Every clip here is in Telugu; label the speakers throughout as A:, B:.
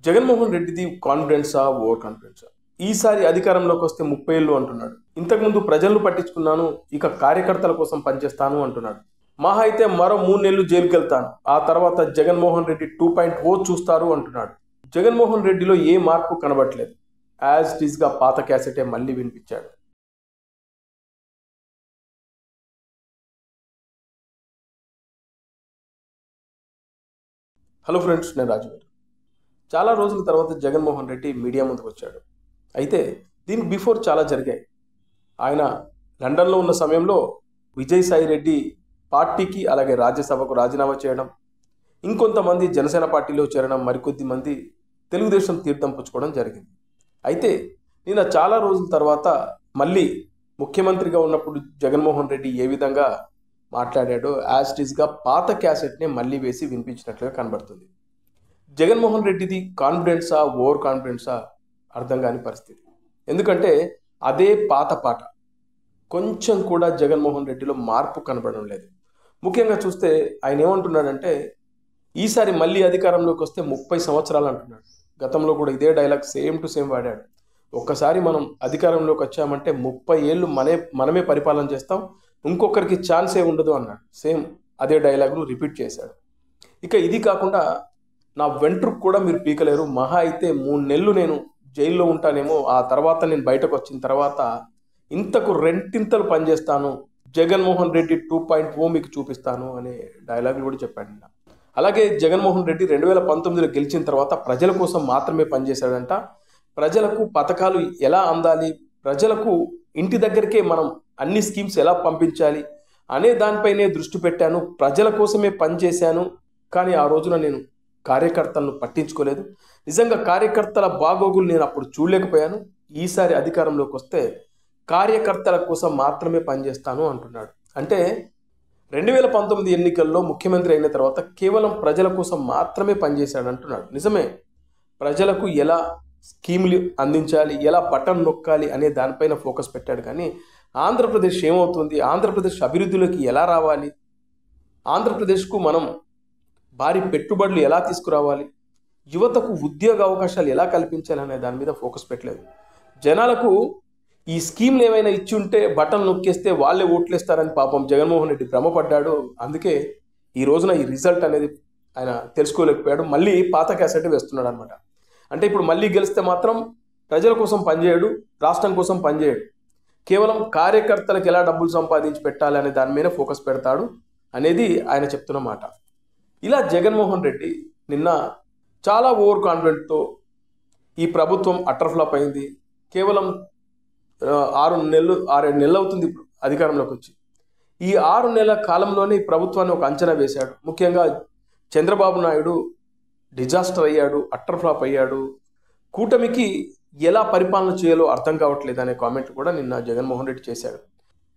A: జగన్మోహన్ రెడ్డిది కాన్ఫిడెన్సా ఓవర్ కాన్ఫిడెన్సా? ఈసారి అధికారంలోకి వస్తే 30 ఏళ్ళు అంటున్నాడు. ఇంతకుముందు ప్రజలను పట్టించుకున్నాను, ఇక కార్యకర్తల కోసం పనిచేస్తాను అంటున్నాడు. మహా అయితే మరో 3 నెలలు జైలుకి వెళ్తాను, ఆ తర్వాత జగన్మోహన్ రెడ్డి 2.0 చూస్తారు అంటున్నాడు. జగన్మోహన్ రెడ్డిలో ఏ మార్పు కనబడట్లేదు. యాజ్ ఇట్ ఈస్గా పాత క్యాసెటే మళ్ళీ వినిపించాడు. హలో ఫ్రెండ్స్, నేను రాజు గారు. చాలా రోజుల తర్వాత జగన్మోహన్ రెడ్డి మీడియా ముందుకు వచ్చాడు. అయితే దీనికి బిఫోర్ చాలా జరిగాయి. ఆయన లండన్లో ఉన్న సమయంలో విజయసాయి రెడ్డి పార్టీకి అలాగే రాజ్యసభకు రాజీనామా చేయడం, ఇంకొంతమంది జనసేన పార్టీలో చేరడం, మరికొద్ది మంది తెలుగుదేశం తీర్థం పుచ్చుకోవడం జరిగింది. అయితే నిన్న చాలా రోజుల తర్వాత మళ్ళీ ముఖ్యమంత్రిగా ఉన్నప్పుడు జగన్మోహన్ రెడ్డి ఏ విధంగా మాట్లాడాడో యాజ్ ఇట్ ఈస్గా పాత క్యాసెట్నే మళ్ళీ వేసి వినిపించినట్లుగా కనబడుతుంది. జగన్మోహన్ రెడ్డిది కాన్ఫిడెన్సా ఓవర్ కాన్ఫిడెన్సా అర్థం కాని పరిస్థితి. ఎందుకంటే అదే పాత పాట, కొంచెం కూడా జగన్మోహన్ రెడ్డిలో మార్పు కనబడడం లేదు. ముఖ్యంగా చూస్తే ఆయన ఏమంటున్నాడంటే ఈసారి మళ్ళీ అధికారంలోకి వస్తే 30 సంవత్సరాలు అంటున్నాడు. గతంలో కూడా ఇదే డైలాగ్ సేమ్ టు సేమ్ వాడాడు. ఒక్కసారి మనం అధికారంలోకి వచ్చామంటే 30 ఏళ్ళు మనమే పరిపాలన చేస్తాం, ఇంకొకరికి ఛాన్సే ఉండదు అన్నాడు. సేమ్ అదే డైలాగ్ను రిపీట్ చేశాడు. ఇక ఇది కాకుండా నా వెంట్రుకు కూడా మీరు పీకలేరు, మహా అయితే 3 నెలలు నేను జైల్లో ఉంటానేమో, ఆ తర్వాత నేను బయటకు వచ్చిన తర్వాత ఇంతకు రెంటింతలు పనిచేస్తాను, జగన్మోహన్ రెడ్డి 2.0 మీకు చూపిస్తాను అనే డైలాగులు కూడా చెప్పాడు. అలాగే జగన్మోహన్ రెడ్డి 2019లో గెలిచిన తర్వాత ప్రజల కోసం మాత్రమే పనిచేశాడంట. ప్రజలకు పథకాలు ఎలా అందాలి, ప్రజలకు ఇంటి దగ్గరికే మనం అన్ని స్కీమ్స్ ఎలా పంపించాలి అనే దానిపైనే దృష్టి పెట్టాను, ప్రజల కోసమే పనిచేశాను. కానీ ఆ రోజున నేను కార్యకర్తలను పట్టించుకోలేదు. నిజంగా కార్యకర్తల బాగోగులు నేను అప్పుడు చూడలేకపోయాను. ఈసారి అధికారంలోకి వస్తే కార్యకర్తల కోసం మాత్రమే పనిచేస్తాను అంటున్నాడు. అంటే 2019 ఎన్నికల్లో ముఖ్యమంత్రి అయిన తర్వాత కేవలం ప్రజల కోసం మాత్రమే పనిచేశాడు అంటున్నాడు. నిజమే, ప్రజలకు ఎలా స్కీములు అందించాలి, ఎలా బటన్ నొక్కాలి అనే దానిపైన ఫోకస్ పెట్టాడు. కానీ ఆంధ్రప్రదేశ్ ఏమవుతుంది, ఆంధ్రప్రదేశ్ అభివృద్ధిలోకి ఎలా రావాలి, ఆంధ్రప్రదేశ్కు మనం భారీ పెట్టుబడులు ఎలా తీసుకురావాలి, యువతకు ఉద్యోగ అవకాశాలు ఎలా కల్పించాలి అనే దాని మీద ఫోకస్ పెట్టలేదు. జనాలకు ఈ స్కీమ్లు ఏమైనా ఇచ్చి ఉంటే బటన్ నొక్కేస్తే వాళ్ళే ఓట్లేస్తారని పాపం జగన్మోహన్ రెడ్డి భ్రమపడ్డాడు. అందుకే ఈ రోజున ఈ రిజల్ట్ అనేది ఆయన తెలుసుకోలేకపోయాడు. మళ్ళీ పాత క్యాసెట్ వేస్తున్నాడు అనమాట. అంటే ఇప్పుడు మళ్ళీ గెలిస్తే మాత్రం ప్రజల కోసం పనిచేయడు, రాష్ట్రం కోసం పనిచేయడు, కేవలం కార్యకర్తలకు ఎలా డబ్బులు సంపాదించి పెట్టాలి అనే దాని మీద ఫోకస్ పెడతాడు అనేది ఆయన చెప్తున్న మాట. ఇలా జగన్మోహన్ రెడ్డి నిన్న చాలా ఓవర్ కాన్ఫిడెంట్తో ఈ ప్రభుత్వం అటర్ ఫ్లాప్ అయింది, కేవలం 6 నెలలు అవుతుంది ఇప్పుడు అధికారంలోకి వచ్చి, ఈ 6 నెలల కాలంలోనే ఈ ప్రభుత్వాన్ని ఒక అంచనా వేశాడు. ముఖ్యంగా చంద్రబాబు నాయుడు డిజాస్టర్ అయ్యాడు, అటర్ ఫ్లాప్ అయ్యాడు, కూటమికి ఎలా పరిపాలన చేయాలో అర్థం కావట్లేదు అనే కామెంట్ కూడా నిన్న జగన్మోహన్ రెడ్డి చేశాడు.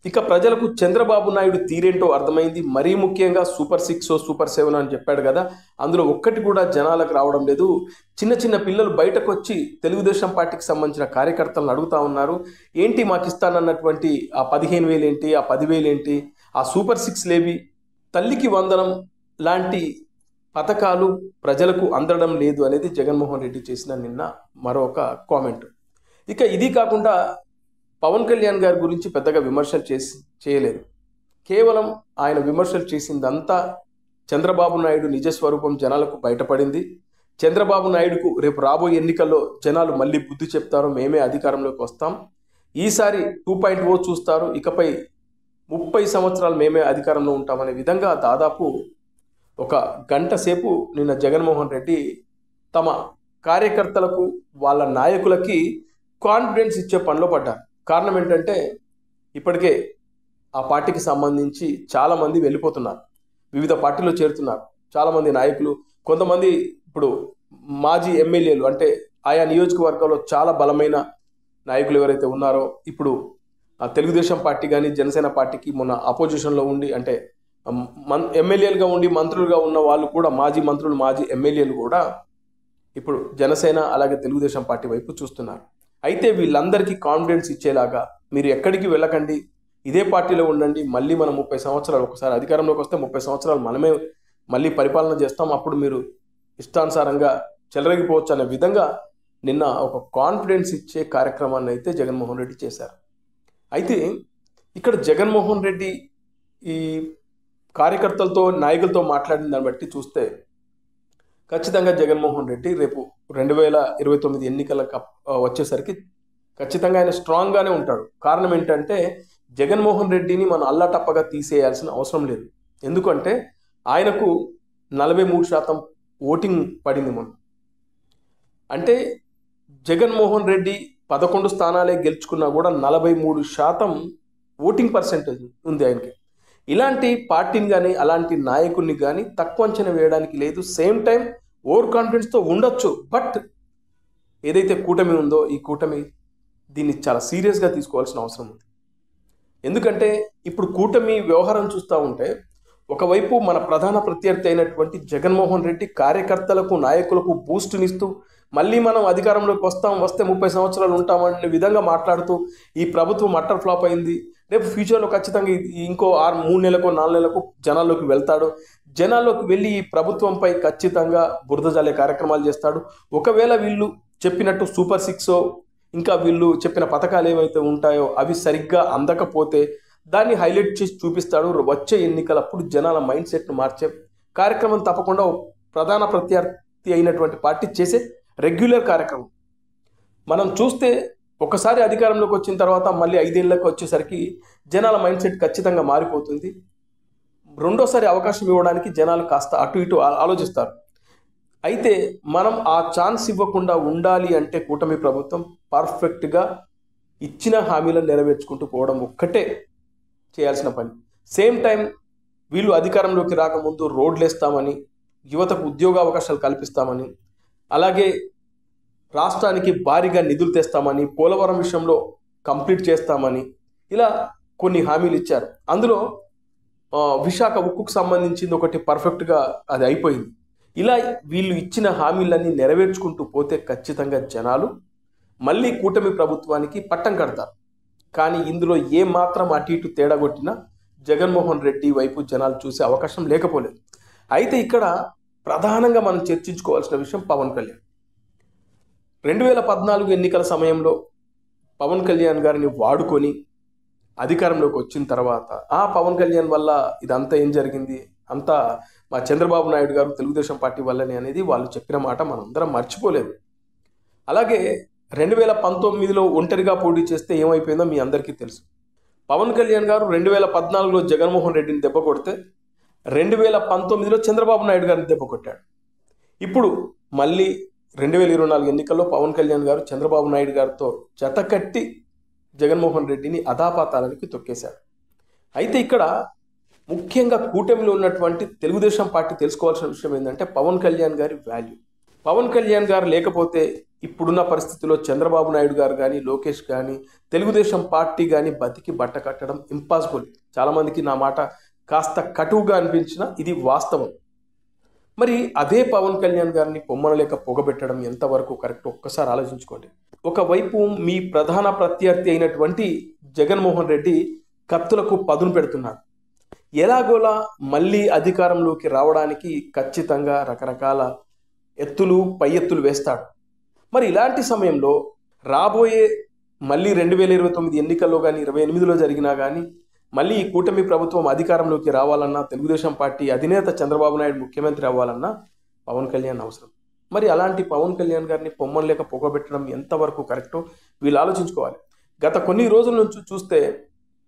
A: ఇక ప్రజలకు చంద్రబాబు నాయుడు తీరేంటో అర్థమైంది. మరీ ముఖ్యంగా సూపర్ 6 సూపర్ 7 అని చెప్పాడు కదా, అందులో ఒక్కటి కూడా జనాలకు రావడం లేదు. చిన్న చిన్న పిల్లలు బయటకు వచ్చి తెలుగుదేశం పార్టీకి సంబంధించిన కార్యకర్తలను అడుగుతా ఉన్నారు, ఏంటి మాకు ఇస్తానన్నటువంటి ఆ 15,000 ఏంటి, ఆ 10,000 ఏంటి, ఆ సూపర్ 6లేవి, తల్లికి వందనం లాంటి పథకాలు ప్రజలకు అందడం లేదు అనేది జగన్మోహన్ రెడ్డి చేసిన నిన్న మరొక కామెంట్. ఇక ఇది కాకుండా పవన్ కళ్యాణ్ గారి గురించి పెద్దగా విమర్శలు చేయలేదు. కేవలం ఆయన విమర్శలు చేసిందంతా చంద్రబాబు నాయుడు నిజస్వరూపం జనాలకు బయటపడింది. చంద్రబాబు నాయుడుకు రేపు రాబోయే ఎన్నికల్లో జనాలు మళ్ళీ బుద్ధి చెప్తారు, మేమే అధికారంలోకి వస్తాం, ఈసారి 2.0 చూస్తారు, ఇకపై 30 సంవత్సరాలు మేమే అధికారంలో ఉంటామనే విధంగా దాదాపు ఒక గంట సేపు నిన్న జగన్మోహన్ రెడ్డి తమ కార్యకర్తలకు వాళ్ళ నాయకులకి కాన్ఫిడెన్స్ ఇచ్చే పనిలో పడ్డారు. కారణం ఏంటంటే ఇప్పటికే ఆ పార్టీకి సంబంధించి చాలామంది వెళ్ళిపోతున్నారు, వివిధ పార్టీలో చేరుతున్నారు. చాలామంది నాయకులు, కొంతమంది ఇప్పుడు మాజీ ఎమ్మెల్యేలు, అంటే ఆయా నియోజకవర్గంలో చాలా బలమైన నాయకులు ఎవరైతే ఉన్నారో ఇప్పుడు తెలుగుదేశం పార్టీ కానీ జనసేన పార్టీకి మొన్న అపోజిషన్లో ఉండి, అంటే ఎమ్మెల్యేలుగా ఉండి మంత్రులుగా ఉన్న వాళ్ళు కూడా, మాజీ మంత్రులు మాజీ ఎమ్మెల్యేలు కూడా ఇప్పుడు జనసేన అలాగే తెలుగుదేశం పార్టీ వైపు చూస్తున్నారు. అయితే వీళ్ళందరికీ కాన్ఫిడెన్స్ ఇచ్చేలాగా మీరు ఎక్కడికి వెళ్ళకండి, ఇదే పార్టీలో ఉండండి, మళ్ళీ మనం 30 సంవత్సరాలు, ఒకసారి అధికారంలోకి వస్తే 30 సంవత్సరాలు మనమే మళ్ళీ పరిపాలన చేస్తాం, అప్పుడు మీరు ఇష్టానుసారంగా చెలరగిపోవచ్చు అనే విధంగా నిన్న ఒక కాన్ఫిడెన్స్ ఇచ్చే కార్యక్రమాన్ని అయితే జగన్మోహన్ రెడ్డి చేశారు. అయితే ఇక్కడ జగన్మోహన్ రెడ్డి ఈ కార్యకర్తలతో నాయకులతో మాట్లాడిన దాన్ని బట్టి చూస్తే ఖచ్చితంగా జగన్మోహన్ రెడ్డి రేపు 2029 ఎన్నికల వచ్చేసరికి ఖచ్చితంగా ఆయన స్ట్రాంగ్గానే ఉంటాడు. కారణం ఏంటంటే జగన్మోహన్ రెడ్డిని మనం అల్లాటప్పగా తీసేయాల్సిన అవసరం లేదు. ఎందుకంటే ఆయనకు 43% ఓటింగ్ పడింది మొన్న. అంటే జగన్మోహన్ రెడ్డి 11 స్థానాలే గెలుచుకున్నా కూడా 43% ఓటింగ్ పర్సెంటేజ్ ఉంది ఆయనకి. ఇలాంటి పార్టీని కానీ అలాంటి నాయకుడిని కానీ తక్కువ అంచనా వేయడానికి లేదు. సేమ్ టైం ఓవర్ కాన్ఫిడెన్స్తో ఉండొచ్చు. బట్ ఏదైతే కూటమి ఉందో ఈ కూటమి దీన్ని చాలా సీరియస్గా తీసుకోవాల్సిన అవసరం ఉంది. ఎందుకంటే ఇప్పుడు కూటమి వ్యవహారం చూస్తూ ఉంటే ఒకవైపు మన ప్రధాన ప్రత్యర్థి అయినటువంటి జగన్మోహన్ రెడ్డి కార్యకర్తలకు నాయకులకు బూస్ట్నిస్తూ మళ్ళీ మనం అధికారంలోకి వస్తే 30 సంవత్సరాలు ఉంటామనే విధంగా మాట్లాడుతూ ఈ ప్రభుత్వం అట్టర్ ఫ్లాప్ అయింది, రేపు ఫ్యూచర్లో ఖచ్చితంగా ఇంకో 3 నెలలకు 4 నెలలకు జనాల్లోకి వెళ్తాడు, జనాల్లోకి వెళ్ళి ఈ ప్రభుత్వంపై ఖచ్చితంగా బురద జల్లే కార్యక్రమాలు చేస్తాడు. ఒకవేళ వీళ్ళు చెప్పినట్టు సూపర్ 6 ఇంకా వీళ్ళు చెప్పిన పథకాలు ఏవైతే ఉంటాయో అవి సరిగ్గా అందకపోతే దాన్ని హైలైట్ చేసి చూపిస్తాడు. వచ్చే ఎన్నికలప్పుడు జనాల మైండ్ సెట్ను మార్చే కార్యక్రమం తప్పకుండా ప్రధాన ప్రత్యర్థి అయినటువంటి పార్టీ చేసే రెగ్యులర్ కార్యక్రమం. మనం చూస్తే ఒకసారి అధికారంలోకి వచ్చిన తర్వాత మళ్ళీ 5 ఏళ్ళకి వచ్చేసరికి జనాల మైండ్ సెట్ ఖచ్చితంగా మారిపోతుంది. రెండోసారి అవకాశం ఇవ్వడానికి జనాలు కాస్త అటు ఇటు ఆలోచిస్తారు. అయితే మనం ఆ ఛాన్స్ ఇవ్వకుండా ఉండాలి అంటే కూటమి ప్రభుత్వం పర్ఫెక్ట్గా ఇచ్చిన హామీలను నెరవేర్చుకుంటూ పోవడం ఒక్కటే చేయాల్సిన పని. సేమ్ టైం వీళ్ళు అధికారంలోకి రాకముందు రోడ్లు వేస్తామని, యువతకు ఉద్యోగ అవకాశాలు కల్పిస్తామని, అలాగే రాష్ట్రానికి భారీగా నిధులు తెస్తామని, పోలవరం విషయంలో కంప్లీట్ చేస్తామని ఇలా కొన్ని హామీలు ఇచ్చారు. అందులో విశాఖ ఉక్కుకు సంబంధించింది ఒకటి పర్ఫెక్ట్గా అది అయిపోయింది. ఇలా వీళ్ళు ఇచ్చిన హామీలన్నీ నెరవేర్చుకుంటూ పోతే ఖచ్చితంగా జనాలు మళ్ళీ కూటమి ప్రభుత్వానికి పట్టం కడతారు. కానీ ఇందులో ఏ మాత్రం అటు ఇటు తేడా కొట్టినా జగన్మోహన్ రెడ్డి వైపు జనాలు చూసే అవకాశం లేకపోలేదు. అయితే ఇక్కడ ప్రధానంగా మనం చర్చించుకోవాల్సిన విషయం పవన్ కళ్యాణ్. 2014 ఎన్నికల సమయంలో పవన్ కళ్యాణ్ గారిని వాడుకొని అధికారంలోకి వచ్చిన తర్వాత ఆ పవన్ కళ్యాణ్ వల్ల ఇదంతా ఏం జరిగింది, అంతా మా చంద్రబాబు నాయుడు గారు తెలుగుదేశం పార్టీ వల్లనే అనేది వాళ్ళు చెప్పిన మాట మనందరం మర్చిపోలేదు. అలాగే 2019లో ఒంటరిగా పోటీ చేస్తే ఏమైపోయిందో మీ అందరికీ తెలుసు. పవన్ కళ్యాణ్ గారు 2014లో జగన్మోహన్ రెడ్డిని దెబ్బ కొడితే 2019లో చంద్రబాబు నాయుడు గారిని దెబ్బ కొట్టాడు. ఇప్పుడు మళ్ళీ 2024 ఎన్నికల్లో పవన్ కళ్యాణ్ గారు చంద్రబాబు నాయుడు గారితో జతకట్టి జగన్మోహన్ రెడ్డిని అధాపాతాలనికి తొక్కేశాడు. అయితే ఇక్కడ ముఖ్యంగా కూటమిలో ఉన్నటువంటి తెలుగుదేశం పార్టీ తెలుసుకోవాల్సిన విషయం ఏంటంటే పవన్ కళ్యాణ్ గారి వాల్యూ. పవన్ కళ్యాణ్ గారు లేకపోతే ఇప్పుడున్న పరిస్థితుల్లో చంద్రబాబు నాయుడు గారు కానీ, లోకేష్ కానీ, తెలుగుదేశం పార్టీ కానీ బతికి బట్ట కట్టడం ఇంపాసిబుల్. చాలామందికి నా మాట కాస్త కటువుగా అనిపించినా ఇది వాస్తవం. మరి అదే పవన్ కళ్యాణ్ గారిని పొమ్మనలేక పొగబెట్టడం ఎంతవరకు కరెక్ట్ ఒక్కసారి ఆలోచించుకోండి. ఒకవైపు మీ ప్రధాన ప్రత్యర్థి అయినటువంటి జగన్మోహన్ రెడ్డి కత్తులకు పదును పెడుతున్నాడు. ఎలాగోలా మళ్ళీ అధికారంలోకి రావడానికి ఖచ్చితంగా రకరకాల పై ఎత్తులు వేస్తాడు. మరి ఇలాంటి సమయంలో రాబోయే మళ్ళీ 2029 ఎన్నికల్లో కానీ 28లో జరిగినా కానీ మళ్ళీ ఈ కూటమి ప్రభుత్వం అధికారంలోకి రావాలన్నా, తెలుగుదేశం పార్టీ అధినేత చంద్రబాబు నాయుడు ముఖ్యమంత్రి అవ్వాలన్నా పవన్ కళ్యాణ్ అవసరం. మరి అలాంటి పవన్ కళ్యాణ్ గారిని పొమ్మలేక పొగబెట్టడం ఎంతవరకు కరెక్టో వీళ్ళు ఆలోచించుకోవాలి. గత కొన్ని రోజుల నుంచి చూస్తే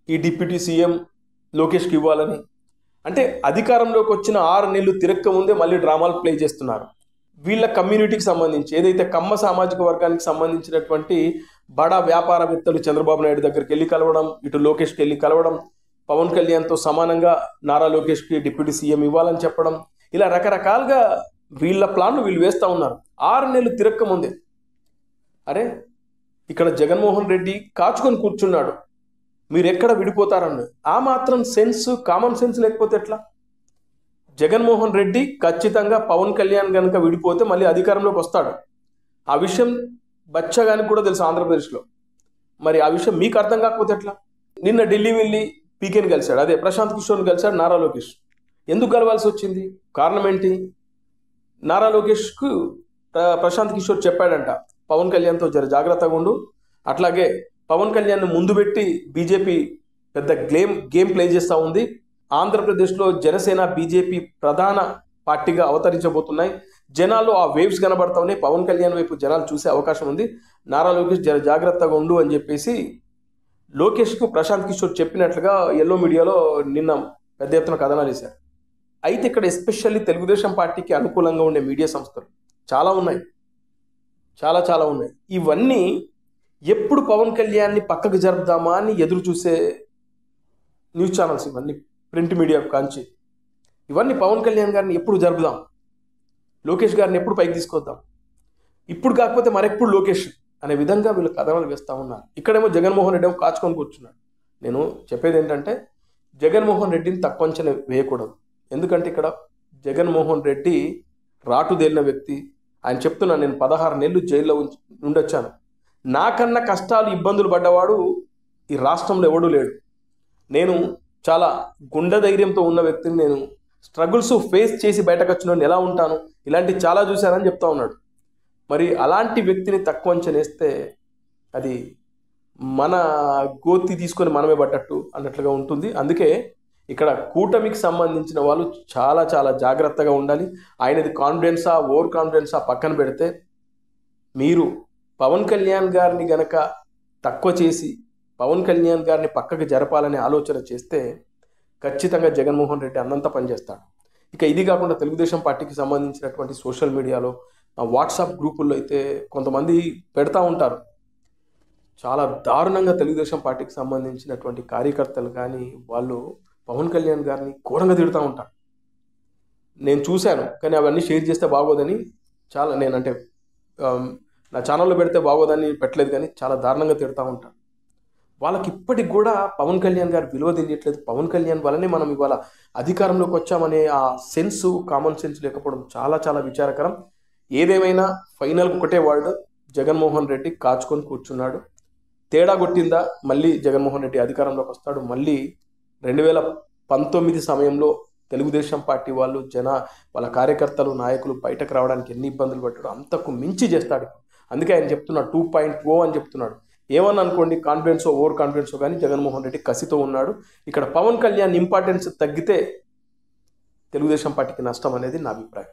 A: ఈ డిప్యూటీ సీఎం లోకేష్కి ఇవ్వాలని, అంటే అధికారంలోకి వచ్చిన 6 నెలలు తిరక్క ముందే మళ్ళీ డ్రామాలు ప్లే చేస్తున్నారు. వీళ్ళ కమ్యూనిటీకి సంబంధించి ఏదైతే కమ్మ సామాజిక వర్గానికి సంబంధించినటువంటి బడా వ్యాపారవేత్తలు చంద్రబాబు నాయుడు దగ్గరికి వెళ్ళి కలవడం, ఇటు లోకేష్కి వెళ్ళి కలవడం, పవన్ కళ్యాణ్తో సమానంగా నారా లోకేష్కి డిప్యూటీ సీఎం ఇవ్వాలని చెప్పడం, ఇలా రకరకాలుగా వీళ్ళ ప్లాన్లు వీళ్ళు వేస్తూ ఉన్నారు 6 నెలలు తిరక్క ముందే. అరే ఇక్కడ జగన్మోహన్ రెడ్డి కాచుకొని కూర్చున్నాడు, మీరు ఎక్కడ విడిపోతారని. ఆ మాత్రం సెన్స్, కామన్ సెన్స్ లేకపోతే ఎట్లా? జగన్మోహన్ రెడ్డి ఖచ్చితంగా పవన్ కళ్యాణ్ కనుక విడిపోతే మళ్ళీ అధికారంలోకి వస్తాడు. ఆ విషయం బచ్చగానికి కూడా తెలుసు ఆంధ్రప్రదేశ్లో. మరి ఆ విషయం మీకు అర్థం కాకపోతే ఎట్లా? నిన్న ఢిల్లీ వెళ్ళి పీకేని కలిశాడు, అదే ప్రశాంత్ కిషోర్ని కలిశాడు నారా లోకేష్. ఎందుకు కలవాల్సి వచ్చింది? కారణం ఏంటి? నారా లోకేష్కు ప్రశాంత్ కిషోర్ చెప్పాడంట, పవన్ కళ్యాణ్తో జర జాగ్రత్తగా ఉండు, అట్లాగే పవన్ కళ్యాణ్ ముందు పెట్టి బీజేపీ పెద్ద గేమ్ ప్లే చేస్తూ ఉంది, ఆంధ్రప్రదేశ్లో జనసేన బీజేపీ ప్రధాన పార్టీగా అవతరించబోతున్నాయి, జనాల్లో ఆ వేవ్స్ కనబడతా ఉన్నాయి, పవన్ కళ్యాణ్ వైపు జనాలు చూసే అవకాశం ఉంది, నారా లోకేష్ జర జాగ్రత్తగా ఉండు అని చెప్పేసి లోకేష్కు ప్రశాంత్ కిషోర్ చెప్పినట్లుగా ఎల్లో మీడియాలో నిన్న పెద్ద ఎత్తున కథనాలు వేశారు. అయితే ఇక్కడ ఎస్పెషల్లీ తెలుగుదేశం పార్టీకి అనుకూలంగా ఉండే మీడియా సంస్థలు చాలా ఉన్నాయి, చాలా ఉన్నాయి. ఇవన్నీ ఎప్పుడు పవన్ కళ్యాణ్ని పక్కకు జరుపుదామా అని ఎదురు చూసే న్యూస్ ఛానల్స్, ఇవన్నీ ప్రింట్ మీడియా కాంచి, ఇవన్నీ పవన్ కళ్యాణ్ గారిని ఎప్పుడు జరుపుదాం, లోకేష్ గారిని ఎప్పుడు పైకి తీసుకొద్దాం, ఇప్పుడు కాకపోతే మరెప్పుడు లోకేష్ అనే విధంగా వీళ్ళు కథనాలు వేస్తూ ఉన్నారు. ఇక్కడేమో జగన్మోహన్ రెడ్డి ఏమో కాచుకొని కూర్చున్నాడు. నేను చెప్పేది ఏంటంటే జగన్మోహన్ రెడ్డిని తక్కువ అంచనా వేయకూడదు. ఎందుకంటే ఇక్కడ జగన్మోహన్ రెడ్డి రాటుదేలిన వ్యక్తి. ఆయన చెప్తున్నాను, నేను 16 నెలలు జైల్లో ఉండొచ్చాను, నాకన్నా కష్టాలు ఇబ్బందులు పడ్డవాడు ఈ రాష్ట్రంలో ఎవడూ లేడు, నేను చాలా గుండె ధైర్యంతో ఉన్న వ్యక్తిని, నేను స్ట్రగుల్స్ ఫేస్ చేసి బయటకు వచ్చిన ఎలా ఉంటాను, ఇలాంటి చాలా చూశానని చెప్తా ఉన్నాడు. మరి అలాంటి వ్యక్తిని తక్కువ అంచనేస్తే అది మన గోతి తీసుకొని మనమే పడ్డట్టు అన్నట్లుగా ఉంటుంది. అందుకే ఇక్కడ కూటమికి సంబంధించిన వాళ్ళు చాలా జాగ్రత్తగా ఉండాలి. ఆయనది కాన్ఫిడెన్సా ఓవర్ కాన్ఫిడెన్సా పక్కన పెడితే, మీరు పవన్ కళ్యాణ్ గారిని గనక తక్కువ చేసి పవన్ కళ్యాణ్ గారిని పక్కకు జరపాలనే ఆలోచన చేస్తే ఖచ్చితంగా జగన్మోహన్ రెడ్డి అన్నంత పనిచేస్తాడు. ఇక ఇది కాకుండా తెలుగుదేశం పార్టీకి సంబంధించినటువంటి సోషల్ మీడియాలో వాట్సాప్ గ్రూపుల్లో అయితే కొంతమంది పెడతా ఉంటారు, చాలా దారుణంగా తెలుగుదేశం పార్టీకి సంబంధించినటువంటి కార్యకర్తలు కానీ వాళ్ళు పవన్ కళ్యాణ్ గారిని ఘోరంగా తిడుతూ ఉంటారు. నేను చూశాను, కానీ అవన్నీ షేర్ చేస్తే బాగోదని నేనంటే నా ఛానల్లో పెడితే బాగోదని పెట్టలేదు, కానీ చాలా దారుణంగా తిడుతూ ఉంటాను. వాళ్ళకి ఇప్పటికి కూడా పవన్ కళ్యాణ్ గారు విలువ తెలియట్లేదు. పవన్ కళ్యాణ్ వల్లనే మనం ఇవాళ అధికారంలోకి వచ్చామనే ఆ సెన్స్, కామన్ సెన్స్ లేకపోవడం చాలా విచారకరం. ఏదేమైనా ఫైనల్గా ఒకటే వర్డ్, జగన్మోహన్ రెడ్డి కాచుకొని కూర్చున్నాడు. తేడా కొట్టిందా, మళ్ళీ జగన్మోహన్ రెడ్డి అధికారంలోకి వస్తాడు. మళ్ళీ 2019 సమయంలో తెలుగుదేశం పార్టీ వాళ్ళు వాళ్ళ కార్యకర్తలు నాయకులు బయటకు రావడానికి ఎన్ని ఇబ్బందులు పడ్డాడు, అంతకు మించి చేస్తాడు. అందుకే ఆయన చెప్తున్నాడు 2.0 అని చెప్తున్నాడు. ఏమన్నా అనుకోండి, కాన్ఫిడెన్సో ఓవర్ కాన్ఫిడెన్సో కానీ జగన్మోహన్ రెడ్డి కసితో ఉన్నాడు. ఇక్కడ పవన్ కళ్యాణ్ ఇంపార్టెన్స్ తగ్గితే తెలుగుదేశం పార్టీకి నష్టం అనేది నా అభిప్రాయం.